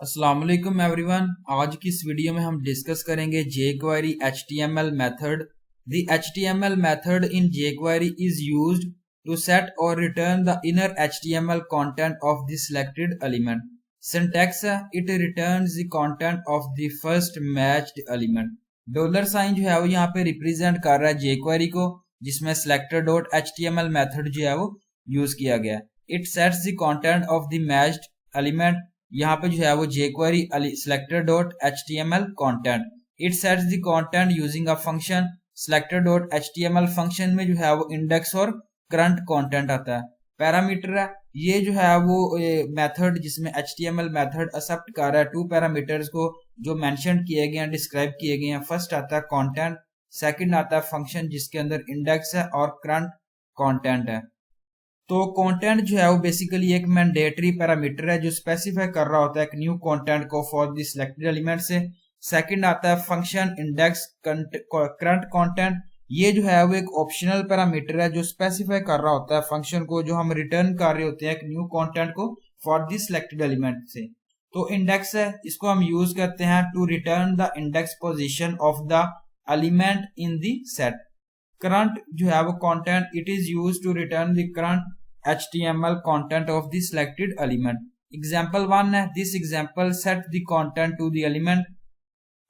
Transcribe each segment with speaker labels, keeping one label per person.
Speaker 1: अस्सलाम वालेकुम एवरीवन। आज की इस वीडियो में हम डिस्कस करेंगे jQuery HTML method. The HTML method in jQuery is used to set or return the inner HTML content of the selected element. Syntax है, it returns the content of the first matched element. Dollar sign जो है वो यहाँ पे represent कर रहा है jQuery को, जिसमें selector.html मेथड जो है वो यूज किया गया। It sets the content of the matched element। यहाँ पे जो है वो jQuery selector.html content। It sets the content using a function। selector.html function में जो है वो इंडेक्स और करंट कंटेंट आता है, पैरामीटर है। ये जो है वो मेथड जिसमें HTML मेथड एक्सेप्ट कर रहा है टू पैरामीटर्स को जो मेंशन किए गए हैं, डिस्क्राइब किए गए हैं। फर्स्ट आता है कंटेंट, सेकंड आता है फंक्शन जिसके अंदर इंडेक्स है और करंट कंटेंट है। तो कंटेंट जो है वो बेसिकली एक मैंडेटरी पैरामीटर है जो स्पेसिफाई कर रहा होता है एक न्यू कंटेंट को फॉर द सिलेक्टेड एलिमेंट से। सेकंड आता है फंक्शन इंडेक्स करंट कंटेंट। ये जो है वो एक ऑप्शनल पैरामीटर है जो स्पेसिफाई कर रहा होता है फंक्शन को जो हम रिटर्न कर रहे होते हैं एक न्यू कंटेंट को फॉर द सिलेक्टेड एलिमेंट से। तो इंडेक्स है, इसको हम यूज करते हैं to return the index position of the element in the set. Current जो है वो content, it is use to return the current HTML content of the selected element। Example 1 है, this example set the content to the element।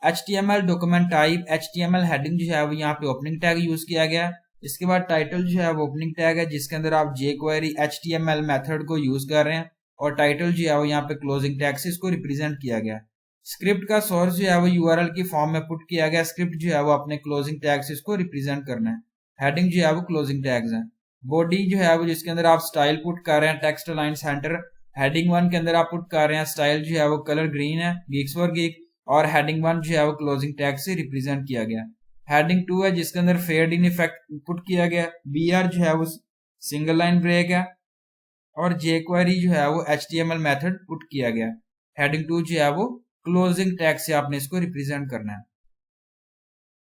Speaker 1: HTML document type HTML heading जो है वो यहाँ पे opening tag use किया गया। इसके बाद टाइटल जो है वो ओपनिंग टैग है जिसके अंदर आप jQuery HTML मेथड को यूज कर रहे हैं, और टाइटल जो है वो यहाँ पे क्लोजिंग टैग से इसको रिप्रेजेंट किया गया। स्क्रिप्ट का सोर्स जो है वो URL की फॉर्म में पुट किया गया। स्क्रिप्ट जो है वो अपने क्लोजिंग टैग से इसको रिप्रेजेंट करना है। हेडिंग जो है वो क्लोजिंग टैग्स हैं। बॉडी जो है वो जिसके अंदर आप स्टाइल पुट कर रहे हैं टेक्स्ट अलाइन सेंटर। हेडिंग 1 के अंदर आप पुट कर रहे हैं स्टाइल जो है वो कलर ग्रीन है, गीक्स फॉर गीक, और हेडिंग 1 जो है वो क्लोजिंग टैग से रिप्रेजेंट किया गया। हेडिंग 2 है जिसके अंदर फेड इन इफेक्ट पुट किया गया। BR जो है वो सिंगल लाइन ब्रेक है, और jQuery जो है वो HTML मेथड पुट किया गया। हेडिंग 2 जो है वो क्लोजिंग टैग से आपने इसको रिप्रेजेंट करना है।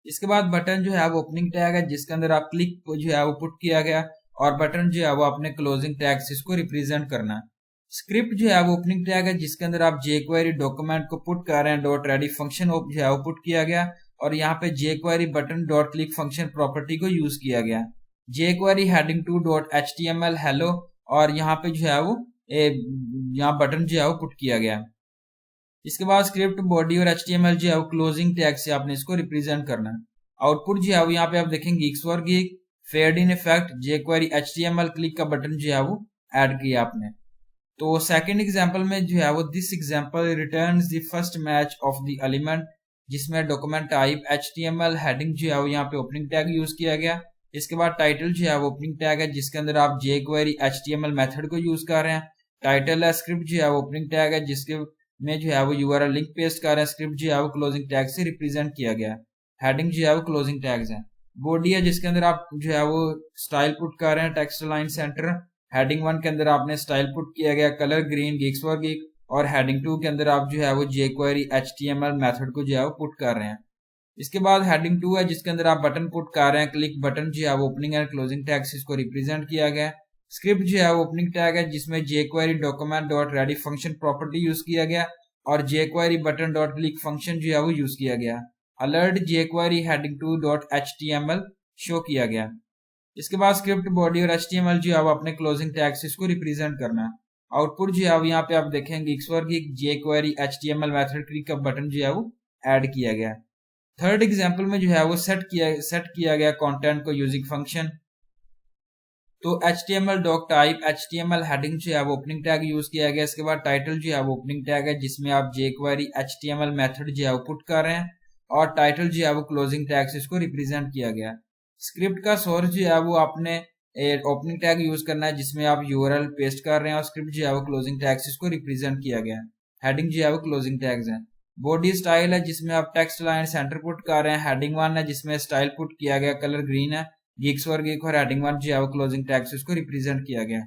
Speaker 1: इसके बाद बटन जो है वो ओपनिंग टैग है जिसके अंदर आप क्लिक जो है वो पुट किया गया, और बटन जो है वो अपने क्लोजिंग टैग से इसको रिप्रेजेंट करना है। स्क्रिप्ट जो है वो ओपनिंग टैग है जिसके अंदर आप jQuery डॉक्यूमेंट को पुट कर रहे हैं डॉट रेडी फंक्शन जो है वो पुट किया गया, और यहाँ पे jQuery button dot click function property को यूज किया गया। jQuery heading 2 dot HTML hello, और यहाँ पे जो है वो यहाँ बटन जो है वो पुट किया गया। इसके बाद स्क्रिप्ट बॉडी और HTML जो है वो क्लोजिंग टैग से आपने इसको रिप्रेजेंट करना है। आउटपुट जो है वो यहाँ पे आप देखेंगे geeks for geek, fade in effect, jQuery HTML click का बटन जो है वो ऐड किया आपने। तो सेकंड एग्जांपल में जो है वो this example returns the first match of the element, जिसमें डॉक्यूमेंट टाइप HTML हेडिंग जो है वो यहाँ पे ओपनिंग टैग यूज किया गया। इसके बाद टाइटल जो है वो ओपनिंग टैग है जिसके अंदर आप jQuery HTML मेथड को यूज कर रहे हैं। टाइटल है, स्क्रिप्ट जो है वो ओपनिंग टैग है जिसके में जो है वो URL लिंक पेस्ट कर रहे हैं। स्क्रिप्ट जो है वो क्लोजिंग टैग से रिप्रेजेंट किया गया। हेडिंग जो है वो क्लोजिंग टैग्स है। बॉडी है जिसके अंदर आप जो है वो स्टाइल पुट कर रहे हैं टेक्स्ट लाइन सेंटर। हेडिंग 1 के अंदर आपने स्टाइल पुट किया गया colour green, Geeks for geek, और हेडिंग 2 के अंदर आप जो है वो jQuery HTML मेथड को जो है वो पुट कर रहे हैं। इसके बाद हेडिंग 2 है जिसके अंदर आप बटन पुट कर रहे हैं क्लिक बटन जो है वो ओपनिंग एंड क्लोजिंग टैग से इसको रिप्रेजेंट किया गया। स्क्रिप्ट जो है वो ओपनिंग टैग है जिसमें jQuery document dot ready function property use किया गया, और jQuery button dot click function जो है वो यूज किया गया। Alert jQuery heading 2 dot HTML show किया गया। इसके बाद स्क्रिप्ट बॉडी और HTML जो है वो अपने क्लोजिंग टैग से इसको रिप्रेजेंट करना है। आउटपुट जो है वो यहाँ पे आप देखेंगे jQuery HTML मेथड क्लिक का बटन जो है वो ऐड किया गया। थर्ड एग्जांपल में जो है वो सेट किया गया कंटेंट को यूजिंग फंक्शन। तो HTML doc type HTML heading जो है वो ओपनिंग टैग यूज किया गया। इसके बाद टाइटल जो है वो ओपनिंग टैग है जिसमें आप jQuery HTML मेथड जो है वो पुट कर रहे हैं, और टाइटल जो है वो क्लोजिंग टैग से इसको रिप्रेजेंट किया गया। स्क्रिप्ट का सोर्स जो है वो आपने ओपनिंग टैग यूज करना है जिसमें आप URL पेस्ट कर रहे हैं, और स्क्रिप्ट जो है वो क्लोजिंग टैग से इसको रिप्रेजेंट किया गया। हेडिंग जो है वो क्लोजिंग टैग्स हैं। बॉडी स्टाइल है जिसमें आप टेक्स्ट लाइन सेंटर पुट कर रहे हैं। हेडिंग 1 है जिसमें स्टाइल पुट किया गया कलर ग्रीन है, गीक्स फॉर गीक, और हेडिंग 1 जो है वो क्लोजिंग टैग से इसको रिप्रेजेंट किया गया।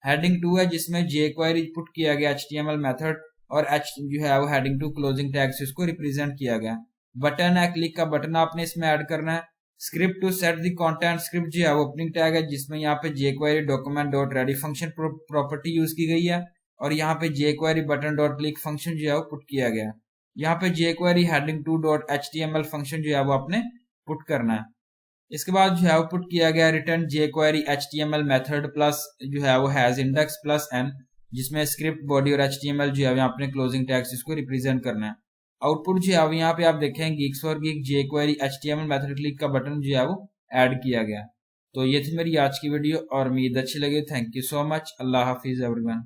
Speaker 1: हेडिंग 2 है जिसमें jQuery पुट किया गया HTML मेथड, और जो है वो हेडिंग 2 क्लोजिंग टैग से इसको रिप्रेजेंट किया गया। बटन है, क्लिक का बटन आपने इसमें ऐड करना है। Script to set the content, script जो है वो ओपनिंग टैग है जिसमें यहाँ पे jQuery document dot ready function property use की गई है, और यहाँ पे jQuery button dot click function जो है वो पुट किया गया। यहाँ पे jQuery heading 2 dot html function जो है वो आपने पुट करना है। इसके बाद जो है वो पुट किया गया return jQuery HTML method plus जो है वो हैज इंडेक्स प्लस n, जिसमें स्क्रिप्ट बॉडी और HTML जो है यहाँ अपने क्लोजिंग टैग्स इसको रिप्रेजेंट करना है। आउटपुट जो है वो यहाँ पे आप देखें Geeks for Geek jQuery HTML method click का बटन जो है वो ऐड किया गया। तो ये थी मेरी आज की वीडियो और उम्मीद अच्छी लगी। Thank you so much. Allah Hafiz everyone.